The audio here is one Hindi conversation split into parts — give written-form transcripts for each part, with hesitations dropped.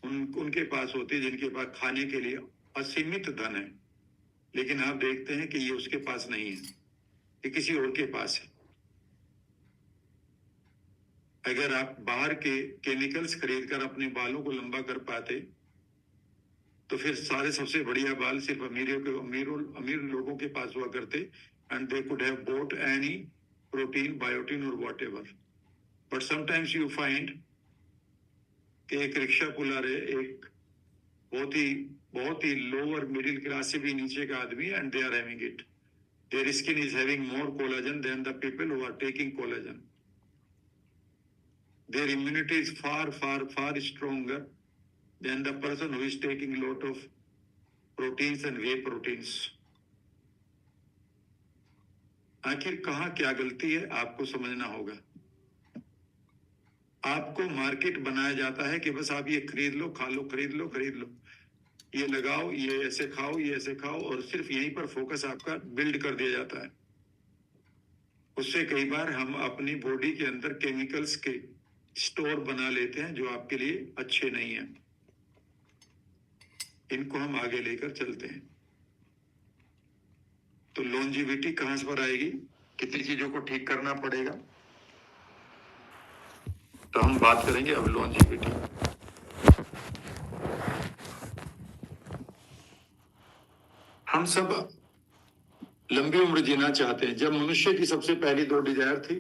उनके पास होती है जिनके पास खाने के लिए असीमित धन है, लेकिन आप देखते हैं कि ये उसके पास नहीं है, ये किसी और के पास है। अगर आप बाहर के केमिकल्स खरीदकर अपने बालों को लंबा कर पाते तो फिर सारे सबसे बढ़िया बाल सिर्फ अमीर लोगों के पास हुआ करते, and they could have bought any protein, biotin और whatever. But sometimes you find कि एक रिक्शा पुलर है, एक बहुत ही लोअर मिडिल क्लास से भी नीचे का आदमी, and they are having it. Their skin is having more collagen than the people who are taking collagen. Their immunity is far stronger than the person who is taking lot of proteins and whey proteins. आखिर कहाँ क्या गलती है आपको समझना होगा। आपको मार्केट बनाया जाता है कि बस आप ये खरीद लो, खा लो, खरीद लो, ये लगाओ, ये ऐसे खाओ, ये ऐसे खाओ, और सिर्फ यहीं पर फोकस आपका बिल्ड कर दिया जाता है। उससे कई बार हम अपनी बॉडी के अंदर केमिकल्स के स्टोर बना लेते हैं जो आपके लिए अच्छे नहीं हैं। इनको हम आगे लेकर चलते हैं। तो लॉन्जिविटी कहां से पर आएगी, कितनी चीजों को ठीक करना पड़ेगा, तो हम बात करेंगे अब लॉन्जिविटी। हम सब लंबी उम्र जीना चाहते हैं। जब मनुष्य की सबसे पहली 2 डिजायर थी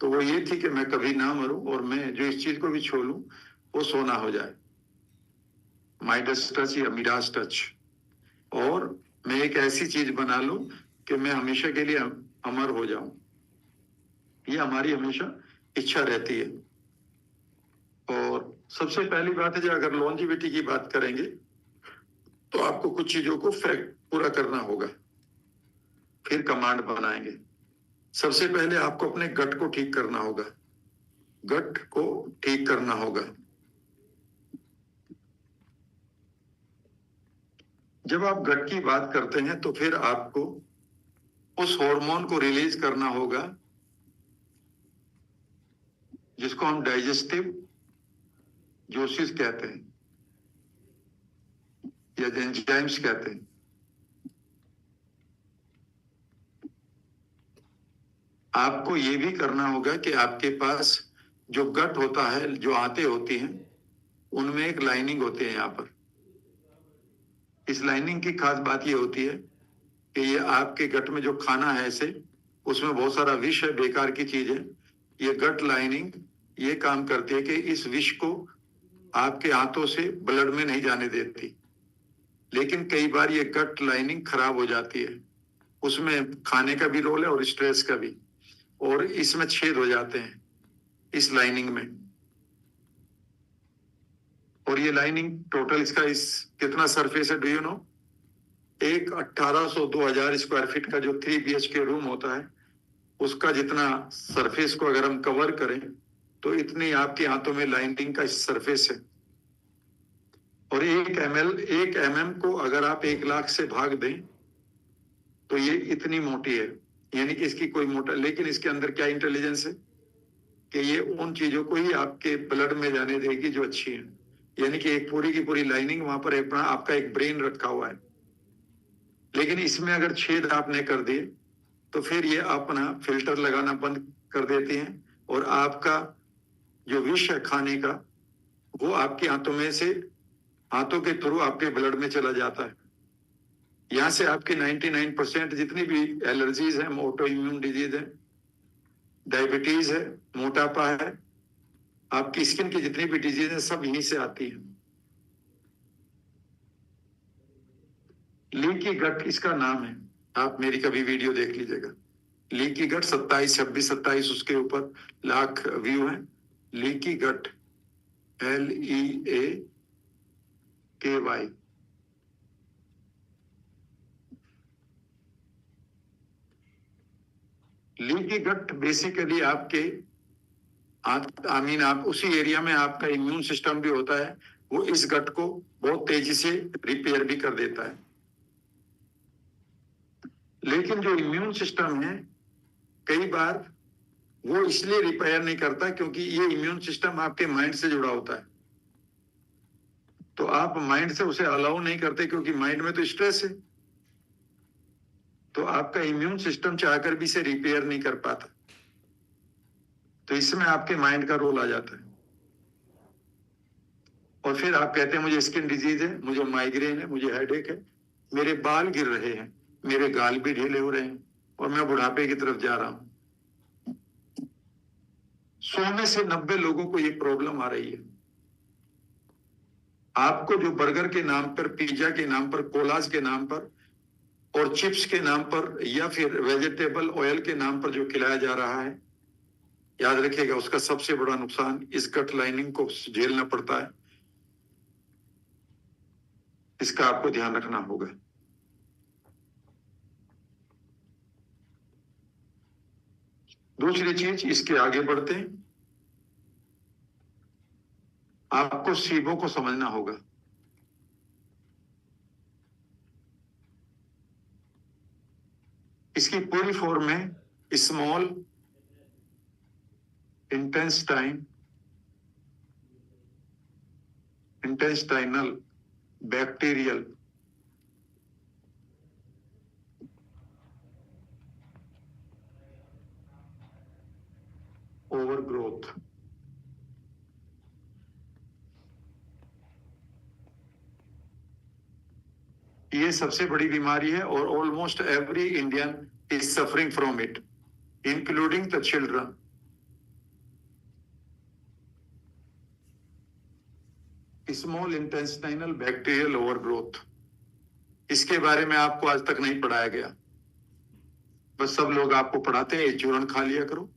तो वो ये थी कि मैं कभी ना मरूं, और मैं जो इस चीज को भी छोड़ूं वो सोना हो जाए, माइडस टच या मिडास टच, और मैं एक ऐसी चीज बना लूं कि मैं हमेशा के लिए अमर हो जाऊं। ये हमारी हमेशा इच्छा रहती है। और सबसे पहली बात है, जो अगर लॉन्जिविटी की बात करेंगे तो आपको कुछ चीजों को फैक्ट पूरा करना होगा, फिर कमांड बनाएंगे। सबसे पहले आपको अपने गट को ठीक करना होगा, गट को ठीक करना होगा। जब आप गट की बात करते हैं तो फिर आपको उस हार्मोन को रिलीज करना होगा जिसको हम डाइजेस्टिव जूसेस कहते हैं या एंजाइम्स कहते हैं। आपको ये भी करना होगा कि आपके पास जो गट होता है, जो आंतें होती हैं, उनमें एक लाइनिंग होती है यहाँ पर। इस लाइनिंग की खास बात ये होती है कि ये आपके गट में जो खाना है ऐसे, उसमें बहुत सारा विष है, बेकार की चीज है। ये गट लाइनिंग ये काम करती है कि इस विष को आपके हाथों से ब्लड में नहीं जाने देती। लेकिन कई बार ये गट लाइनिंग खराब हो जाती है, उसमें खाने का भी रोल है और स्ट्रेस का भी, और इसमें छेद हो जाते हैं इस लाइनिंग में। और ये लाइनिंग टोटल इसका कितना सरफेस है, डू यू नो? एक 1800-2000 स्क्वायर फीट का जो 3 BHK रूम होता है, उसका जितना सरफेस को अगर हम कवर करें तो इतनी आपके हाथों में लाइनिंग का सरफेस है। और 1 mm को अगर आप 1 लाख से भाग दें तो ये इतनी मोटी है, यानी कि इसकी कोई मोटा, लेकिन इसके अंदर क्या इंटेलिजेंस है कि ये उन चीजों को ही आपके ब्लड में जाने देगी जो अच्छी है। यानी कि एक पूरी की पूरी लाइनिंग वहां पर आपका एक ब्रेन रखा हुआ है। लेकिन इसमें अगर छेद आपने कर दिए तो फिर ये अपना फिल्टर लगाना बंद कर देती हैं, और आपका जो विष है खाने का वो आपके हाथों के थ्रू आपके ब्लड में चला जाता है। यहां से आपके 99% जितनी भी एलर्जीज है, ऑटो इम्यून डिजीज है, डायबिटीज है, मोटापा है, आपकी स्किन की जितनी भी डिजीज है, सब यहीं से आती है। लीकी गट इसका नाम है, आप मेरी कभी वीडियो देख लीजिएगा। लीकी गट 27 उसके ऊपर लाख व्यू है। Leaky gut LEAKY। Leaky gut basically आपके आप उसी एरिया में आपका इम्यून सिस्टम भी होता है, वो इस गट को बहुत तेजी से रिपेयर भी कर देता है। लेकिन जो इम्यून सिस्टम है कई बार वो इसलिए रिपेयर नहीं करता क्योंकि ये इम्यून सिस्टम आपके माइंड से जुड़ा होता है। तो आप माइंड से उसे अलाउ नहीं करते, क्योंकि माइंड में तो स्ट्रेस है। तो आपका इम्यून सिस्टम चाहकर भी इसे रिपेयर नहीं कर पाता। तो इसमें आपके माइंड का रोल आ जाता है। और फिर आप कहते हैं मुझे स्किन डिजीज है, मुझे माइग्रेन है, मुझे हेडेक है, मेरे बाल गिर रहे हैं, मेरे गाल भी ढीले हो रहे हैं, और मैं बुढ़ापे की तरफ जा रहा हूं। 100 में से 90 लोगों को ये प्रॉब्लम आ रही है। आपको जो बर्गर के नाम पर, पिज्जा के नाम पर, कोलाज के नाम पर और चिप्स के नाम पर या फिर वेजिटेबल ऑयल के नाम पर जो खिलाया जा रहा है, याद रखिएगा उसका सबसे बड़ा नुकसान इस गट लाइनिंग को झेलना पड़ता है। इसका आपको ध्यान रखना होगा। दूसरी चीज, इसके आगे बढ़ते हैं, आपको सीबो को समझना होगा। इसकी पूरी फॉर्म में स्मॉल इंटेस्टाइनल बैक्टीरियल ओवरग्रोथ। ये सबसे बड़ी बीमारी है और almost every Indian is suffering from it, including the children. Small intestinal bacterial overgrowth, इसके बारे में आपको आज तक नहीं पढ़ाया गया। बस सब लोग आपको पढ़ाते हैं ये चूरन खा लिया करो,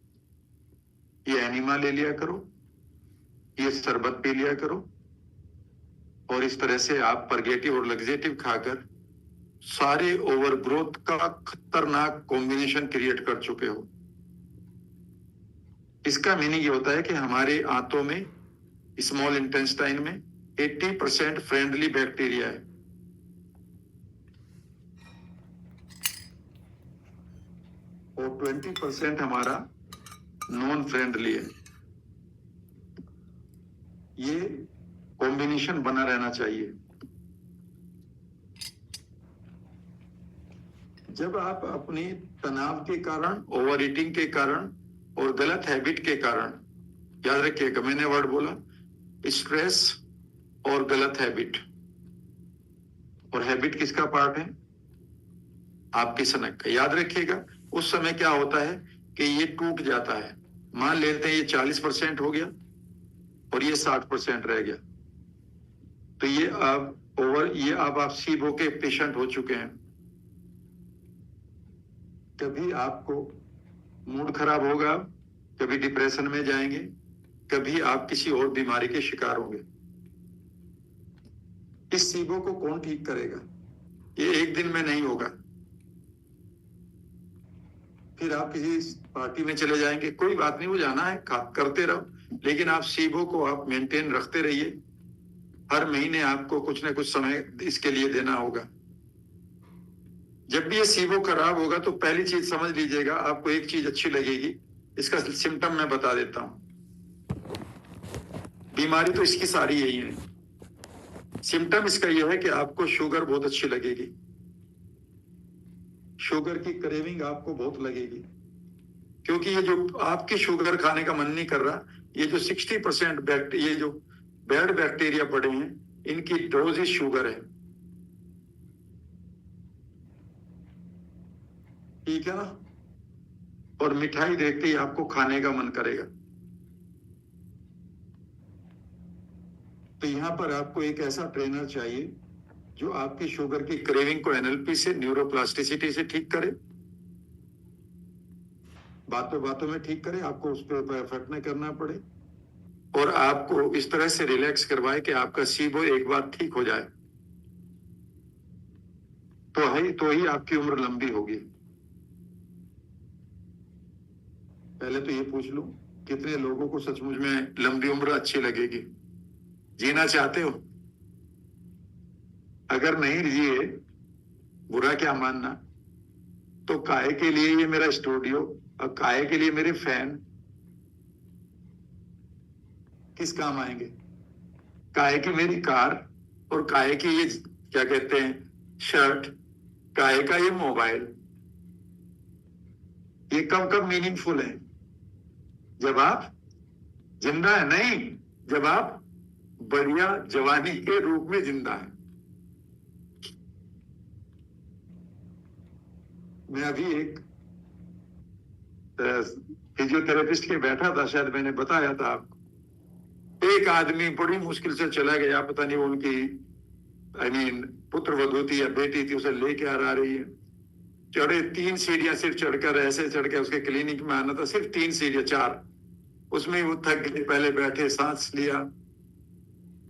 ये एनिमा ले लिया करो, ये शरबत पी लिया करो, और इस तरह से आप परगेटिव और लग्जेटिव खाकर सारे ओवरग्रोथ का खतरनाक कॉम्बिनेशन क्रिएट कर चुके हो। इसका मीनिंग ये होता है कि हमारे आंतों में, स्मॉल इंटेस्टाइन में 80% फ्रेंडली बैक्टीरिया है और 20% हमारा नॉन फ्रेंडली है। ये कॉम्बिनेशन बना रहना चाहिए। जब आप अपने तनाव के कारण, ओवर ईटिंग के कारण और गलत हैबिट के कारण, याद रखिएगा मैंने वर्ड बोला स्ट्रेस और गलत हैबिट, और हैबिट किसका पार्ट है? आपकी सनक का। याद रखिएगा उस समय क्या होता है कि ये टूट जाता है। मान लेते हैं ये 40% हो गया और ये 60% रह गया, तो ये अब आप सीबो के पेशेंट हो चुके हैं। कभी आपको मूड खराब होगा, कभी डिप्रेशन में जाएंगे, कभी आप किसी और बीमारी के शिकार होंगे। इस सीबो को कौन ठीक करेगा? ये एक दिन में नहीं होगा। फिर आप किसी पार्टी में चले जाएंगे, कोई बात नहीं, वो जाना है, करते रहो, लेकिन आप सीबो को आप मेंटेन रखते रहिए। हर महीने आपको कुछ ना कुछ समय इसके लिए देना होगा। जब भी ये सीबो खराब होगा तो पहली चीज समझ लीजिएगा, आपको एक चीज अच्छी लगेगी, इसका सिम्टम मैं बता देता हूं। बीमारी तो इसकी सारी यही है। सिम्टम इसका यह है कि आपको शुगर बहुत अच्छी लगेगी, शुगर की क्रेविंग आपको बहुत लगेगी, क्योंकि ये जो आपकी शुगर खाने का मन नहीं कर रहा, ये जो 60% ये जो बैड बैक्टीरिया पड़े हैं, इनकी डोज ही शुगर है। ठीक है ना? और मिठाई देखते ही आपको खाने का मन करेगा। तो यहां पर आपको एक ऐसा ट्रेनर चाहिए जो आपकी शुगर की क्रेविंग को एनएलपी से, न्यूरोप्लास्टिसिटी से ठीक करे, बातों बातों में ठीक करे, आपको उस पर एफर्ट न करना पड़े, और आपको इस तरह से रिलैक्स करवाए कि आपका सीबो एक बार ठीक हो जाए। तो ही आपकी उम्र लंबी होगी। पहले तो ये पूछ लो, कितने लोगों को सचमुच में लंबी उम्र अच्छी लगेगी? जीना चाहते हो? अगर नहीं जिए, बुरा क्या मानना, तो काहे के लिए ये मेरा स्टूडियो और काहे के लिए मेरे फैन किस काम आएंगे? काहे की मेरी कार और काहे की ये क्या कहते हैं शर्ट, काहे का ये मोबाइल, ये कब कब मीनिंगफुल है? जब आप जिंदा है, नहीं जब आप बढ़िया जवानी के रूप में जिंदा है। मैं अभी एक फिजियोथेरेपिस्ट के बैठा था, शायद मैंने बताया था आपको। एक आदमी बड़ी मुश्किल से चला गया, पता नहीं वो उनकी पुत्र वधू थी या बेटी थी, उसे लेके आ रही है। चढ़े 3 सीढ़ियां, सिर्फ चढ़कर ऐसे चढ़ के उसके क्लिनिक में आना था, सिर्फ 3 सीढ़ियां 4, उसमें वो थक गए। पहले बैठे, सांस लिया,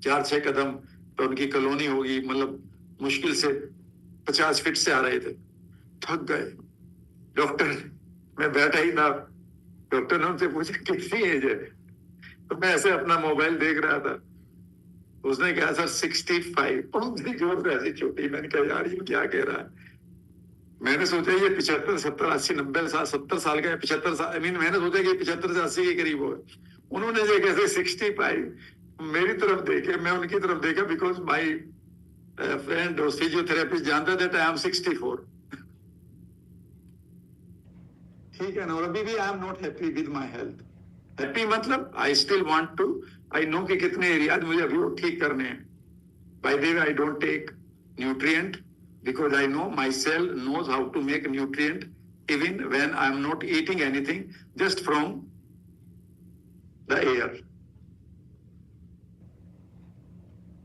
4-6 कदम तो उनकी कॉलोनी होगी, मतलब मुश्किल से 50 फीट से आ रहे थे, थक गए। डॉक्टर, मैं बैठा ही था, डॉक्टर ने उनसे पूछा कितनी एज है, तो मैं ऐसे अपना मोबाइल देख रहा था। उसने कहा सर 65। उनसे जोर से ऐसी छोटी। मैंने कहा यार ये क्या कह रहा है? मैंने सोचा ये 75, 70, 80, 90 साल, 70 साल का है, 75 साल, मैंने सोचा कि 75 से 80 के करीब हो। उन्होंने जो कैसे 65, मेरी तरफ देखे, मैं उनकी तरफ देखा, बिकॉज माई फ्रेंड और फिजियोथेरेपिस्ट जानता दैट आई एम 64। ठीक है ना? और अभी भी I am not happy with my health. Happy मतलब I still want to, I know कि कितने एरियाज मुझे अभी वो ठीक करने हैं। By the way I don't take nutrient because I know my cell knows how to make nutrient even when I am not eating anything, just from the air.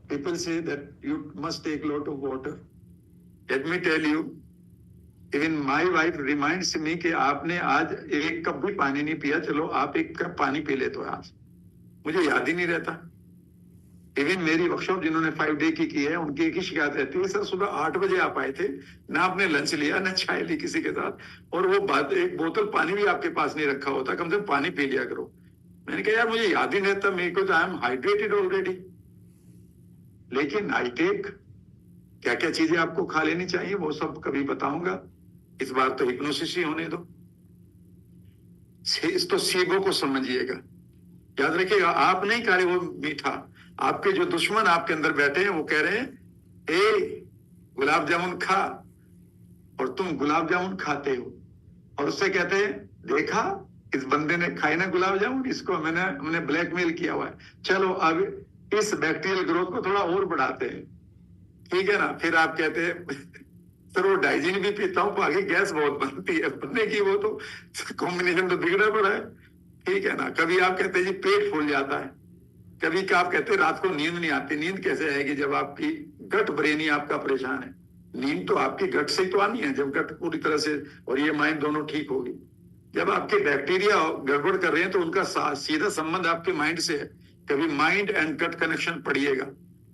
People say that you must take a lot of water. Let me tell you, even my wife reminds me कि आपने आज 1 कप भी पानी नहीं पिया, चलो आप 1 कप पानी पी ले तो आज। मुझे याद ही नहीं रहता। इवन मेरी वर्कशॉप जिन्होंने 5 डे की है, उनकी एक ही शिकायत रहती है, सर सुबह 8 बजे आप आए थे, ना आपने लंच लिया ना चाय ली किसी के साथ, और वो बात 1 बोतल पानी भी आपके पास नहीं रखा होता, कम से कम पानी पी लिया करो। मैंने कहा यार मुझे याद ही नहीं रहता, मेरे को तो आई एम हाइड्रेटेड ऑलरेडी। लेकिन आई टेक, क्या क्या चीजें आपको खा लेनी चाहिए वो सब कभी बताऊंगा। इस बार तो हिप्नोसिस ही होने दो। तो सीबो को समझिएगा, याद रखिएगा, आप नहीं खा रहे वो मीठा, आपके जो दुश्मन आपके अंदर बैठे हैं वो कह रहे हैं ए गुलाब जामुन खा, और तुम गुलाब जामुन खाते हो, और उससे कहते हैं देखा इस बंदे ने खाए ना गुलाब जामुन, इसको हमने ब्लैकमेल किया हुआ है, चलो अब इस बैक्टीरियल ग्रोथ को थोड़ा और बढ़ाते हैं। ठीक है ना? फिर आप कहते हैं सर वो डाइजिन भी पीता हूं, तो आगे गैस बहुत बनती है, बनने की वो तो कॉम्बिनेशन तो बिगड़ा पड़ा है। ठीक है ना? कभी आप कहते हैं जी पेट फूल जाता है, कभी क्या आप कहते हैं रात को नींद नहीं आती। नींद कैसे आएगी जब आपकी गट ब्रेन ही आपका परेशान है? नींद तो आपकी गट से ही तो आनी है, जब गट पूरी तरह से और ये माइंड दोनों ठीक होगी। जब आपके बैक्टीरिया गड़बड़ कर रहे हैं तो उनका सीधा संबंध आपके माइंड से है। कभी माइंड एंड गट कनेक्शन पढ़िएगा,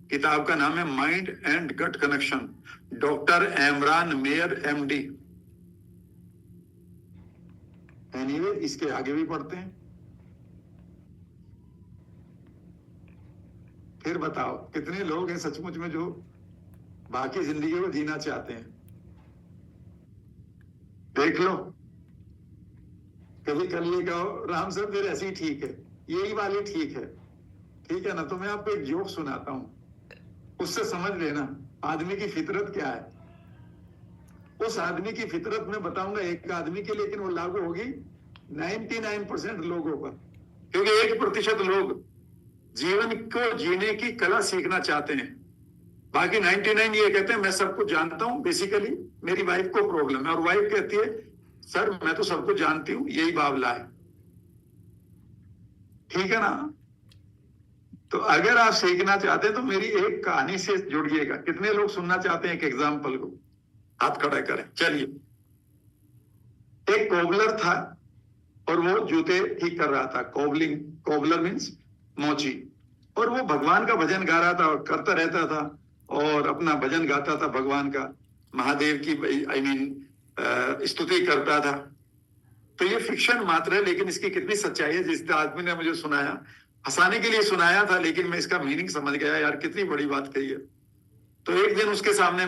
किताब का नाम है mind and gut connection, doctor Emeran Mayer MD। Anyway इसके आगे भी पढ़ते हैं। फिर बताओ कितने लोग हैं सचमुच में जो बाकी जिंदगी को जीना चाहते हैं? देख लो, कभी कर लिए कहो राम सर फिर ऐसी ठीक है, यही वाली ठीक है। ठीक है ना? तो मैं आपको एक जोक सुनाता हूं, उससे समझ लेना आदमी की फितरत क्या है। उस आदमी की फितरत में बताऊंगा एक आदमी की, लेकिन वो लागू होगी 99% लोगों पर, क्योंकि 1% लोग जीवन को जीने की कला सीखना चाहते हैं। बाकी 99 ये कहते हैं मैं सब कुछ जानता हूं, बेसिकली मेरी वाइफ को प्रॉब्लम है, और वाइफ कहती है सर मैं तो सब कुछ जानती हूं, यही बावला है। ठीक है ना? तो अगर आप सीखना चाहते हैं तो मेरी एक कहानी से जुड़िएगा। कितने लोग सुनना चाहते हैं एक एग्जाम्पल को? हाथ खड़ा करें। चलिए, एक कोबलर था और वो जूते ठीक कर रहा था। कोबलर मीन्स मोची। और वो भगवान का भजन गा रहा था और करता रहता था, और अपना भजन गाता था भगवान का, महादेव की स्तुति करता था। तो ये फिक्शन मात्र है, लेकिन इसकी कितनी सच्चाई है, जिस आदमी ने मुझे सुनाया, हंसाने के लिए सुनाया था, लेकिन मैं इसका मीनिंग समझ गया, यार कितनी बड़ी बात कही है। तो एक दिन उसके सामने,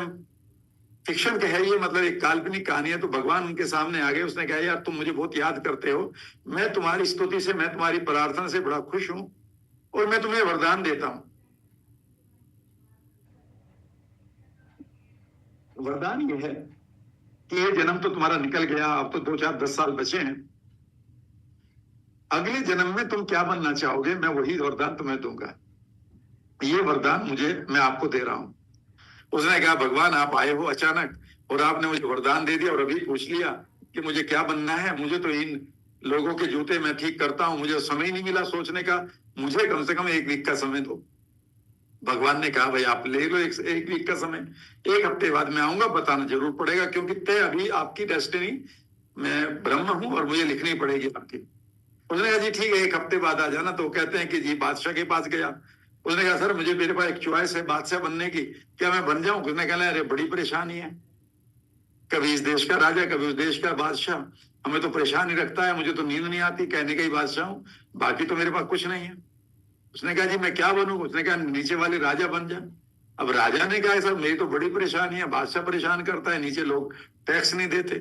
फिक्शन का है ये, मतलब एक काल्पनिक कहानी है, तो भगवान उनके सामने आ गए। उसने कहा यार तुम मुझे बहुत याद करते हो, मैं तुम्हारी स्तुति से, मैं तुम्हारी प्रार्थना से बड़ा खुश हूं, और मैं तुम्हें वरदान देता हूं। वरदान ये है कि ये जन्म तो तुम्हारा निकल गया, अब तो 2 4 10 साल बचे हैं। अगले जन्म में तुम क्या बनना चाहोगे, मैं वही वरदान तुम्हें दूंगा। ये वरदान मैं आपको दे रहा हूं। उसने कहा, भगवान आप आए हो अचानक और आपने मुझे वरदान दे दिया और अभी पूछ लिया कि मुझे क्या बनना है। मुझे तो इन लोगों के जूते मैं ठीक करता हूं, मुझे समय ही नहीं मिला सोचने का। मुझे कम से कम 1 वीक का समय दो। भगवान ने कहा, भाई आप ले लो 1 वीक का समय, 1 हफ्ते बाद मैं आऊंगा, बताना जरूर पड़ेगा, क्योंकि तय अभी आपकी डेस्टिनी, मैं ब्रह्म हूं और मुझे लिखनी पड़ेगी आपकी। उसने कहा, जी ठीक है 1 हफ्ते बाद आ जाना। तो कहते हैं कि जी बादशाह के पास गया। उसने कहा, सर मुझे, मेरे पास एक चॉइस है बादशाह बनने की, क्या मैं बन जाऊं? उसने कहा, अरे बड़ी परेशानी है, कभी इस देश का राजा, कभी उस देश का बादशाह, हमें तो परेशान ही रखता है, मुझे तो नींद नहीं आती, कहने का ही बादशाह हूं, बाकी तो मेरे पास कुछ नहीं है। उसने कहा, जी मैं क्या बनूं? उसने कहा, नीचे वाले राजा बन जा। अब राजा ने कहा, सर मेरी तो बड़ी परेशानी है, बादशाह परेशान करता है, नीचे लोग टैक्स नहीं देते,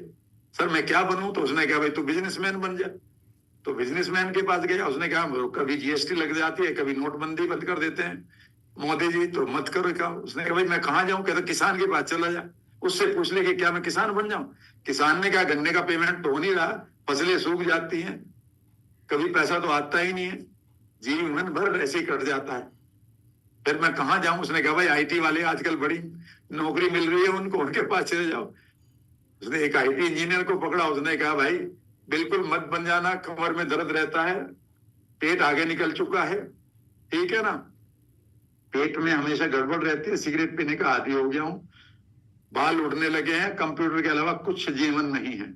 सर मैं क्या बनूं? तो उसने कहा, भाई तू बिजनेसमैन बन जा। तो बिजनेसमैन के पास गया। उसने कहा, कभी जीएसटी लग जाती है, कभी नोटबंदी बंद कर देते हैं मोदी जी, तो मत करो काम। उसने कहा, भाई मैं कहाँ जाऊं? कहता, किसान के पास चला जा, उससे पूछ ले कि क्या मैं किसान बन जाऊं? किसान ने कहा, गन्ने का पेमेंट तो हो नहीं रहा, फसलें सूख जाती हैं, कभी पैसा तो आता ही नहीं है, जीवन भर ऐसे ही कट जाता है, फिर मैं कहाँ जाऊं? उसने कहा, भाई आईटी वाले आजकल बड़ी नौकरी मिल रही है, उनके पास चले जाओ। उसने एक आईटी इंजीनियर को पकड़ा। उसने कहा, भाई बिल्कुल मत बन जाना, कमर में दर्द रहता है, पेट आगे निकल चुका है, ठीक है ना, पेट में हमेशा गड़बड़ रहती है, सिगरेट पीने का आदी हो गया हूं, बाल उड़ने लगे हैं, कंप्यूटर के अलावा कुछ जीवन नहीं है।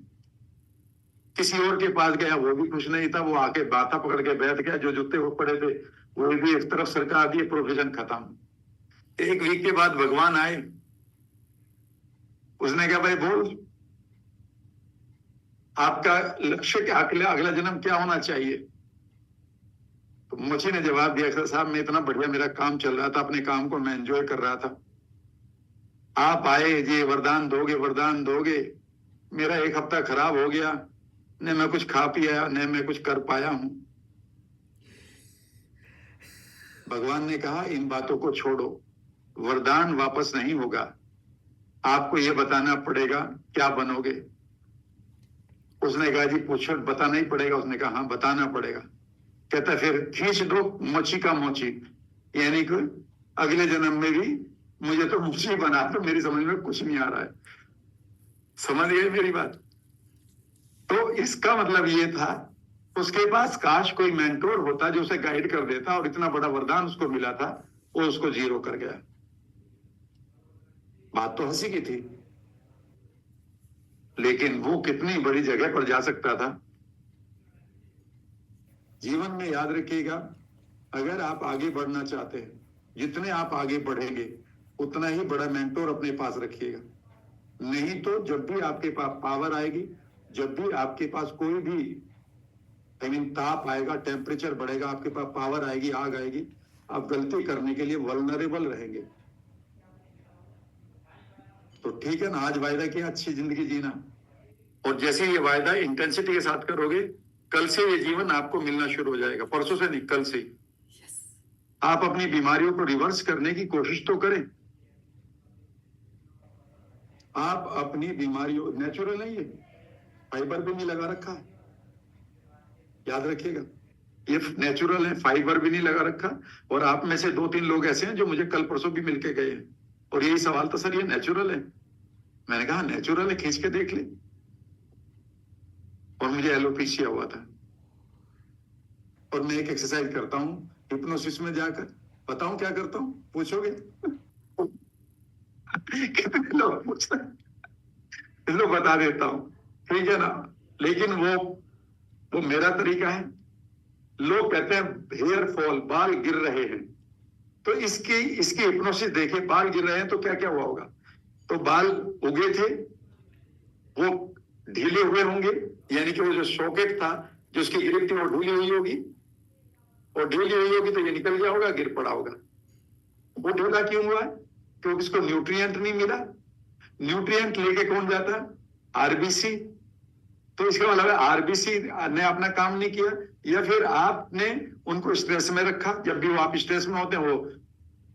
किसी और के पास गया, वो भी कुछ नहीं था, वो आके बाता पकड़ के बैठ गया, जो जूते वो पड़े थे वो भी एक तरफ सरका दिए, प्रोफेशन खत्म। 1 वीक के बाद भगवान आए। उसने कहा, भाई बोल आपका लक्ष्य क्या, अगला जन्म क्या होना चाहिए? तो मुझे ने जवाब दिया, साहब मैं इतना बढ़िया, मेरा काम चल रहा था, अपने काम को मैं एंजॉय कर रहा था, आप आए ये वरदान दोगे, वरदान दोगे, मेरा 1 हफ्ता खराब हो गया, न मैं कुछ खा पिया, न मैं कुछ कर पाया हूं। भगवान ने कहा, इन बातों को छोड़ो, वरदान वापस नहीं होगा, आपको यह बताना पड़ेगा क्या बनोगे। उसने कहा, जी पूछो, बताना ही पड़ेगा। उसने कहा, हाँ बताना पड़ेगा। कहता, फिर खींच दो मोची का मोची, यानी कि अगले जन्म में भी मुझे तो मोची बना दो, मेरी समझ में कुछ नहीं आ रहा है। समझ गए मेरी बात? तो इसका मतलब ये था, उसके पास काश कोई मेंटोर होता जो उसे गाइड कर देता, और इतना बड़ा वरदान उसको मिला था, वो उसको जीरो कर गया। बात तो हंसी की थी, लेकिन वो कितनी बड़ी जगह पर जा सकता था। जीवन में याद रखिएगा, अगर आप आगे बढ़ना चाहते हैं, जितने आप आगे बढ़ेंगे उतना ही बड़ा मेंटोर अपने पास रखिएगा। नहीं तो जब भी आपके पास पावर आएगी, जब भी आपके पास कोई भी ताप आएगा, टेम्परेचर बढ़ेगा, आपके पास पावर आएगी, आग आएगी, आप गलती करने के लिए वल्नरेबल रहेंगे। तो ठीक है ना, आज वायदा किया अच्छी जिंदगी जीना, और जैसे ये वायदा इंटेंसिटी के साथ करोगे, कल से ये जीवन आपको मिलना शुरू हो जाएगा, परसों से नहीं, कल से। आप अपनी बीमारियों को रिवर्स करने की कोशिश तो करें। आप अपनी बीमारियों, नेचुरल है ये, फाइबर भी नहीं लगा रखा है, याद रखिएगा, ये नेचुरल है, फाइबर भी नहीं लगा रखा। और आप में से 2-3 लोग ऐसे हैं जो मुझे कल परसों भी मिलके गए हैं, और यही सवाल था, सर ये नेचुरल है? मैंने कहा नेचुरल है, खींच के देख ले। और मुझे एलोपेशिया हुआ था, और मैं एक एक्सरसाइज करता हूं हिप्नोसिस में जाकर, बताऊं क्या करता हूं? पूछोगे? कितने लोग पूछ रहे, इसलिए बता देता हूं, ठीक है ना। लेकिन वो मेरा तरीका है। लोग कहते हैं हेयर फॉल, बाल गिर रहे हैं, तो इसकी हिप्नोसिस देखे, बाल गिर रहे हैं तो क्या क्या हुआ होगा। तो बाल उगे थे, वो ढीले हुए होंगे, यानी कि वो जो सॉकेट था, जो उसकी गिर थी, वो ढीली हुई होगी, और ढीली हुई होगी तो ये निकल गया होगा, गिर पड़ा होगा। वो ढीला क्यों हुआ है? क्योंकि इसको न्यूट्रिएंट नहीं मिला। न्यूट्रिएंट लेके कौन जाता है? आरबीसी। तो इसका मतलब है आरबीसी ने अपना काम नहीं किया, या फिर आपने उनको स्ट्रेस में रखा। जब भी वो आप स्ट्रेस में होते हैं वो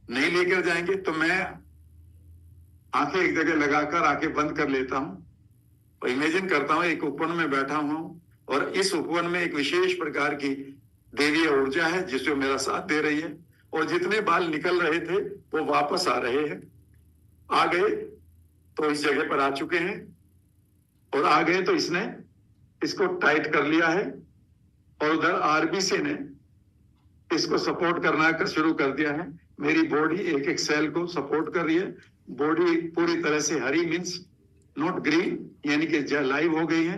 नहीं लेकर जाएंगे। तो मैं आंखें एक जगह लगाकर आंखें बंद कर लेता हूं और इमेजिन करता हूं एक उपवन में बैठा हूं और इस उपवन में एक विशेष प्रकार की देवीय ऊर्जा है जिसमें मेरा साथ दे रही है और जितने बाल निकल रहे थे वो वापस आ रहे हैं। आ गए तो इस जगह पर आ चुके हैं और आ गए तो इसने इसको टाइट कर लिया है और उधर आरबीसी ने इसको सपोर्ट करना शुरू कर दिया है। मेरी बॉडी एक एक सेल को सपोर्ट कर रही है। बॉडी पूरी तरह से हरी मीन्स नॉट ग्रीन, यानी कि लाइव हो गई है,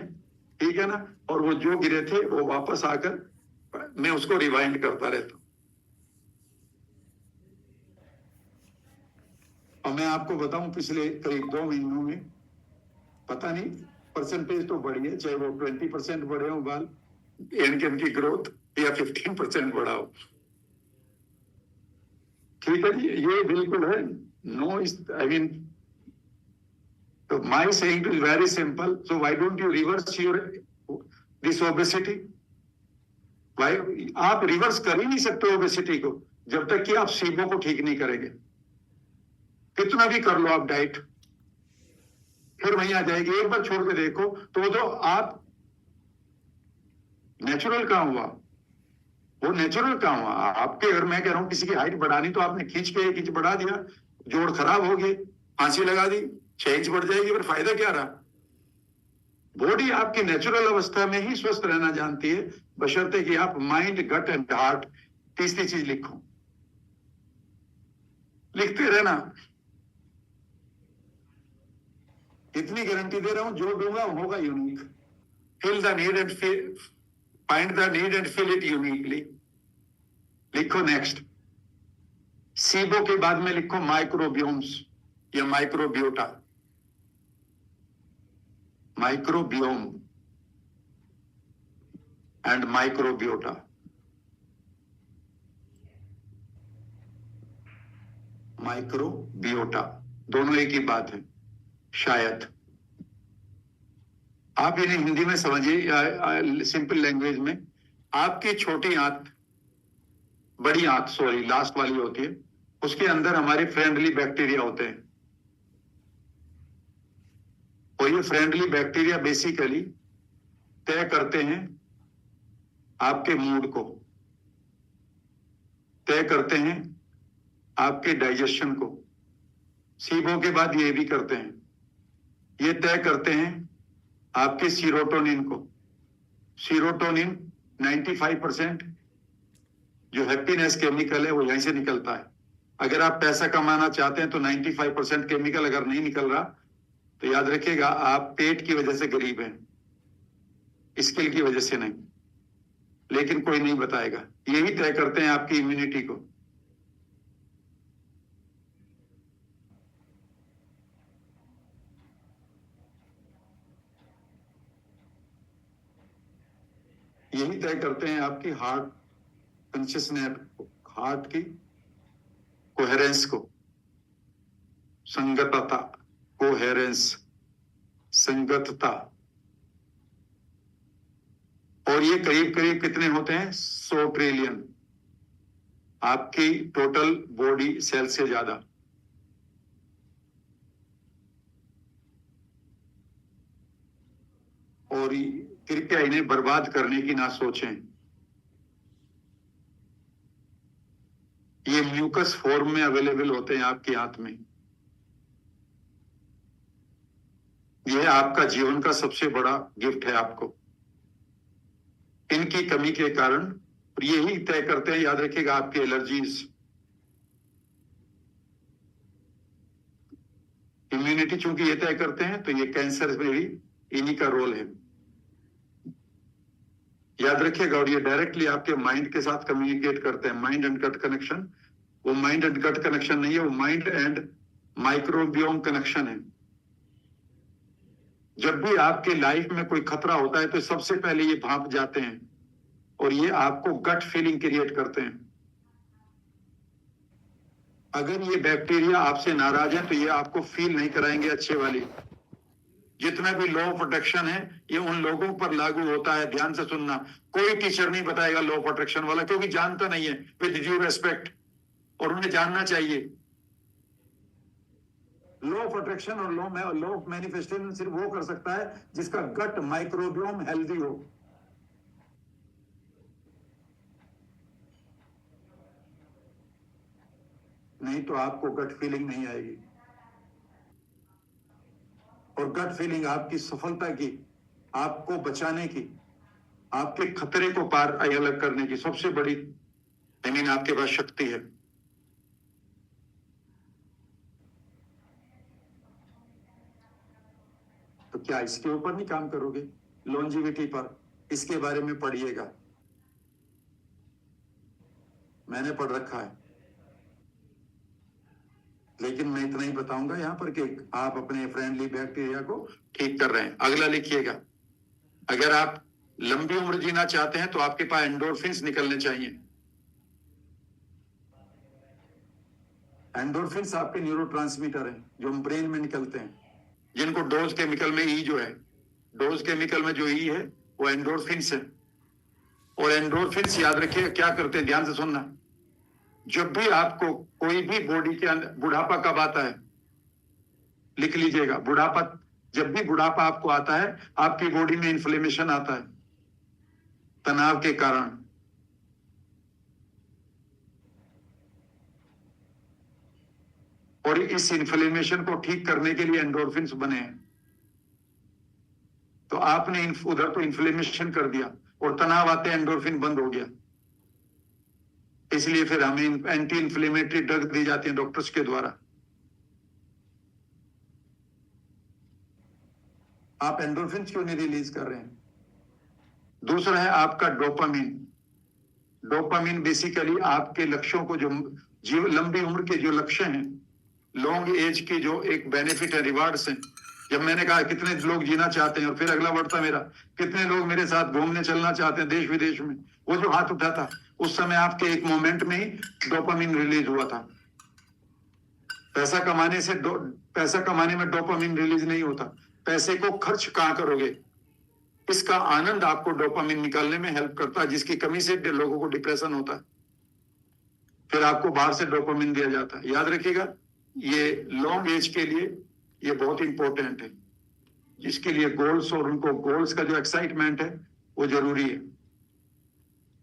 ठीक है ना। और वो जो गिरे थे वो वापस आकर मैं उसको रिवाइंड करता रहता हूं। और मैं आपको बताऊं पिछले करीब 2 महीनों में पता नहीं परसेंटेज तो बढ़ी है, चाहे वो 20% बढ़े हो बाल यानी कि उनकी ग्रोथ या 15% बढ़ा हो। ठीक है जी, ये बिल्कुल है। नो आई मीन तो माई saying is very simple, so why don't you reverse your this obesity? भाई आप रिवर्स कर ही नहीं सकते ओबेसिटी को जब तक कि आप सीबो को ठीक नहीं करेंगे। कितना भी कर लो आप डाइट, फिर वहीं आ जाएगी। एक बार छोड़ के देखो तो आप नेचुरल कहां हुआ, वो नेचुरल कहां हुआ आपके। अगर मैं कह रहा हूं किसी की हाइट बढ़ानी तो आपने खींच के 1 इंच बढ़ा दिया, जोड़ खराब हो गए, फांसी लगा दी, 6 इंच बढ़ जाएगी, फिर फायदा क्या रहा? बॉडी आपकी नेचुरल अवस्था में ही स्वस्थ रहना जानती है, बशर्ते कि आप माइंड, गट एंड हार्ट तीसरी चीज लिखो। लिखते रहना, इतनी गारंटी दे रहा हूं जो दूंगा होगा unique. Fill the need and find the need and fill it uniquely. लिखो नेक्स्ट, सीबो के बाद में लिखो माइक्रोबियोम्स या माइक्रोबियोटा। माइक्रोबियोम एंड माइक्रोबियोटा। माइक्रोबियोटा दोनों एक ही बात है शायद। आप इन्हें हिंदी में समझिए, सिंपल लैंग्वेज में। आपकी छोटी आंत, बड़ी आंत सॉरी लास्ट वाली होती है, उसके अंदर हमारे फ्रेंडली बैक्टीरिया होते हैं। और ये फ्रेंडली बैक्टीरिया बेसिकली तय करते हैं आपके मूड को, तय करते हैं आपके डाइजेशन को। सीबो के बाद ये भी करते हैं, ये तय करते हैं आपके सीरोटोनिन को। सीरोटोनिन 95% जो हैप्पीनेस केमिकल है वो यहीं से निकलता है। अगर आप पैसा कमाना चाहते हैं तो 95% केमिकल अगर नहीं निकल रहा तो याद रखिएगा आप पेट की वजह से गरीब हैं, स्किल की वजह से नहीं। लेकिन कोई नहीं बताएगा, यही तय करते हैं आपकी इम्यूनिटी को। यही तय करते हैं आपकी हार्ट कॉन्शियसनेस, हार्ट की कोहेरेंस को, संगतता, कोहेरेंस, संगतता। और ये करीब करीब कितने होते हैं? 100 ट्रिलियन आपकी टोटल बॉडी सेल से ज्यादा। और कृपया इन्हें बर्बाद करने की ना सोचें। ये म्यूकस फॉर्म में अवेलेबल होते हैं आपकी आंत में। यह आपका जीवन का सबसे बड़ा गिफ्ट है आपको। इनकी कमी के कारण यही तय करते हैं, याद रखिएगा, आपकी एलर्जीज। इम्यूनिटी चूंकि ये तय करते हैं तो ये कैंसर में भी इन्हीं का रोल है, याद रखिएगा। और ये डायरेक्टली आपके माइंड के साथ कम्युनिकेट करते हैं। माइंड एंड गट कनेक्शन, वो माइंड एंड गट कनेक्शन नहीं है, वो माइंड एंड माइक्रोबियोम कनेक्शन है। जब भी आपके लाइफ में कोई खतरा होता है तो सबसे पहले ये भाप जाते हैं और ये आपको गट फीलिंग क्रिएट करते हैं। अगर ये बैक्टीरिया आपसे नाराज है तो ये आपको फील नहीं कराएंगे अच्छे वाली। जितना भी लॉ ऑफ अट्रैक्शन है ये उन लोगों पर लागू होता है, ध्यान से सुनना। कोई टीचर नहीं बताएगा लॉ ऑफ अट्रैक्शन वाला, क्योंकि जानता नहीं है, विद ड्यू रेस्पेक्ट, और उन्हें जानना चाहिए। लॉ ऑफ अट्रैक्शन और लॉ ऑफ मैनिफेस्टेशन सिर्फ वो कर सकता है जिसका गट माइक्रोबियोम हेल्दी हो। नहीं तो आपको गट फीलिंग नहीं आएगी, और गट फीलिंग आपकी सफलता की, आपको बचाने की, आपके खतरे को पार अलग करने की सबसे बड़ी आपके पास शक्ति है। तो क्या इसके ऊपर नहीं काम करोगे, लॉन्जिविटी पर? इसके बारे में पढ़िएगा, मैंने पढ़ रखा है। लेकिन मैं इतना ही बताऊंगा यहां पर कि आप अपने फ्रेंडली बैक्टीरिया को ठीक कर रहे हैं। अगला लिखिएगा, अगर आप लंबी उम्र जीना चाहते हैं तो आपके पास एंडोर्फिन्स निकलने चाहिए। एंडोर्फिन्स आपके न्यूरोट्रांसमीटर हैं जो ब्रेन में निकलते हैं, जिनको डोज केमिकल में जो है, डोज केमिकल में जो है वो एंडोर्फिन्स है। और एंडोर्फिन्स याद रखिए क्या करते हैं, ध्यान से सुनना। जब भी आपको कोई भी बॉडी के अंदर बुढ़ापा कब आता है, लिख लीजिएगा, बुढ़ापा, जब भी बुढ़ापा आपको आता है आपकी बॉडी में इन्फ्लेमेशन आता है तनाव के कारण। और इस इन्फ्लेमेशन को ठीक करने के लिए एंडोर्फिन्स बने हैं। तो आपने उधर तो इन्फ्लेमेशन कर दिया और तनाव आते एंडोर्फिन बंद हो गया। इसलिए फिर हमें एंटी इन्फ्लेमेटरी ड्रग दी जाती है डॉक्टर्स के द्वारा। आप एंडोर्फिन क्यों नहीं रिलीज कर रहे हैं? दूसरा है आपका डोपामिन। डोपामिन बेसिकली आपके लक्ष्यों को, जो लंबी उम्र के जो लक्ष्य हैं, लॉन्ग एज के जो एक बेनिफिट है, रिवार्ड्स हैं। जब मैंने कहा कितने लोग जीना चाहते हैं, और फिर अगला वर्ड था मेरा, कितने लोग मेरे साथ घूमने चलना चाहते हैं देश विदेश में, वो जो हाथ उठा था उस समय आपके एक मोमेंट में ही डोपामिन रिलीज हुआ था। पैसा कमाने में डोपामिन रिलीज नहीं होता। पैसे को खर्च कहां करोगे, इसका आनंद आपको डोपामिन निकालने में हेल्प करता है, जिसकी कमी से लोगों को डिप्रेशन होता है। फिर आपको बाहर से डोपामिन दिया जाता है। याद रखिएगा, ये लॉन्ग एज के लिए ये बहुत इंपॉर्टेंट है, जिसके लिए गोल्स और उनको गोल्स का जो एक्साइटमेंट है वो जरूरी है।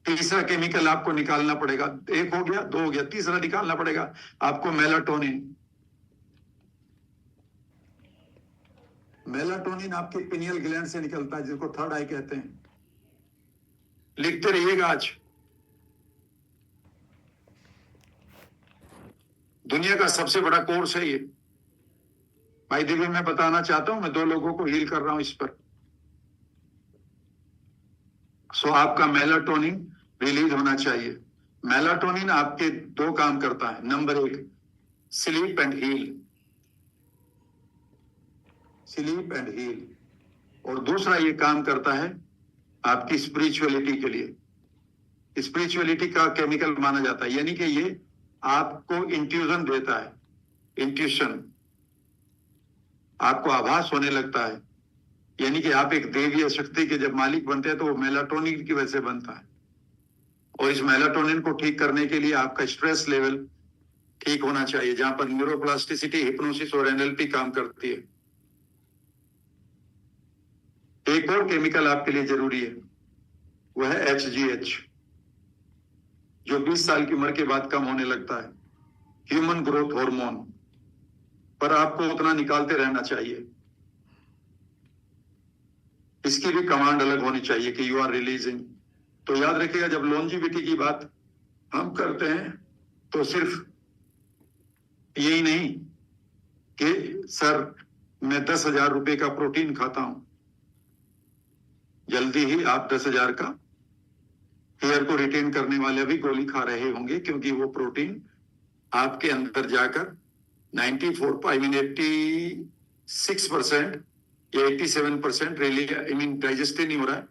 तीसरा केमिकल आपको निकालना पड़ेगा, एक हो गया, दो हो गया, तीसरा निकालना पड़ेगा आपको, मेलाटोनिन। मेलाटोनिन आपके पिनियल ग्लैंड से निकलता है, जिसको थर्ड आई कहते हैं। लिखते रहिएगा, आज दुनिया का सबसे बड़ा कोर्स है ये। भाई देवी, मैं बताना चाहता हूं, मैं 2 लोगों को हील कर रहा हूं इस पर। सो आपका मेलाटोनिन रिलीज होना चाहिए। मेलाटोनिन आपके 2 काम करता है। Number 1, sleep and heal, sleep and heal. और दूसरा ये काम करता है आपकी स्पिरिचुअलिटी के लिए। स्पिरिचुअलिटी का केमिकल माना जाता है, यानी कि ये आपको इंट्यूजन देता है। इंट्यूशन, आपको आभास होने लगता है, यानी कि आप एक देवीय शक्ति के जब मालिक बनते हैं तो वो मेलाटोनिन की वजह से बनता है। और इस मेलाटोनिन को ठीक करने के लिए आपका स्ट्रेस लेवल ठीक होना चाहिए, जहां पर न्यूरोप्लास्टिसिटी, हिप्नोसिस और एनएलपी काम करती है। एक और केमिकल आपके लिए जरूरी है, वह है HGH, जो 20 साल की उम्र के बाद कम होने लगता है, ह्यूमन ग्रोथ हार्मोन। पर आपको उतना निकालते रहना चाहिए। इसकी भी कमांड अलग होनी चाहिए कि यू आर रिलीजिंग। तो याद रखिएगा, जब लॉन्जिविटी की बात हम करते हैं तो सिर्फ यही नहीं कि सर मैं 10,000 रुपए का प्रोटीन खाता हूं। जल्दी ही आप 10,000 का हेयर को रिटेन करने वाले भी गोली खा रहे होंगे, क्योंकि वो प्रोटीन आपके अंदर जाकर 86% या 87% डाइजेस्ट ही नहीं हो रहा है,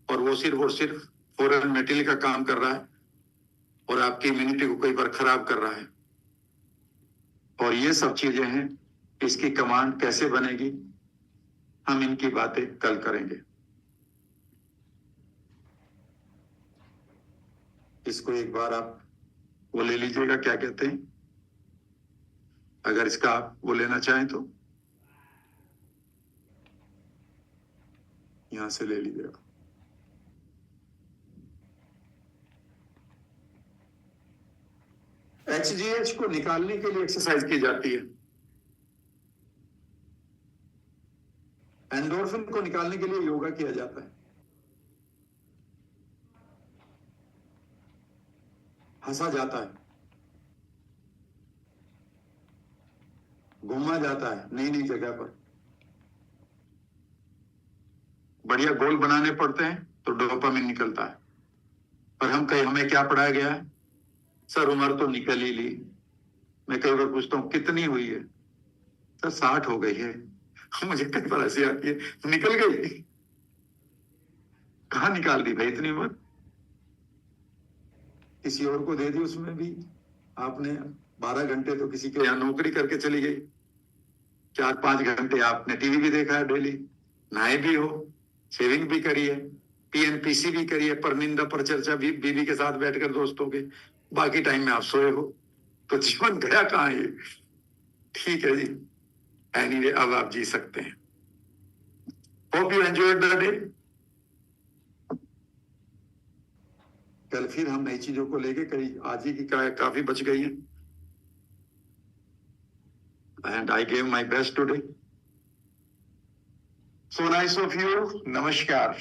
और वो सिर्फ फॉरेन मेटेरियल का काम कर रहा है और आपकी इम्यूनिटी को कई बार खराब कर रहा है। और ये सब चीजें हैं, इसकी कमांड कैसे बनेगी, हम इनकी बातें कल करेंगे। इसको एक बार आप वो ले लीजिएगा, क्या कहते हैं, अगर इसका आप वो लेना चाहें तो यहां से ले लीजिएगा। HGH को निकालने के लिए एक्सरसाइज की जाती है, एंडोर्फिन को निकालने के लिए योगा किया जाता है, हंसा जाता है, घूमा जाता है नई नई जगह पर, बढ़िया गोल बनाने पड़ते हैं तो डोपामिन निकलता है। पर हमें क्या पढ़ाया गया है? सर उम्र तो निकल ही ली। मैं कई बार पूछता हूँ कितनी हुई है? सर 60 हो गई है। मुझे कई बार ऐसी आती है, निकल गई, कहाँ निकाल दी भाई इतनी उम्र? किसी और को दे दी, उसमें भी आपने 12 घंटे तो किसी के यहाँ नौकरी करके चली गई, 4-5 घंटे आपने टीवी भी देखा है डेली, नहाए भी हो, शेविंग भी करी है, PNPC भी करी है, पर निंदा पर चर्चा भी बीवी के साथ बैठकर दोस्तों के, बाकी टाइम में आप सोए हो, तो जीवन गया कहाँ ये? ठीक है जी, एनीवे अब आप जी सकते हैं। Hope you enjoyed the day. कल फिर हम नई चीजों को लेके, कई आज ही की काफी बच गई है, and I gave my best today. So nice of you. नमस्कार।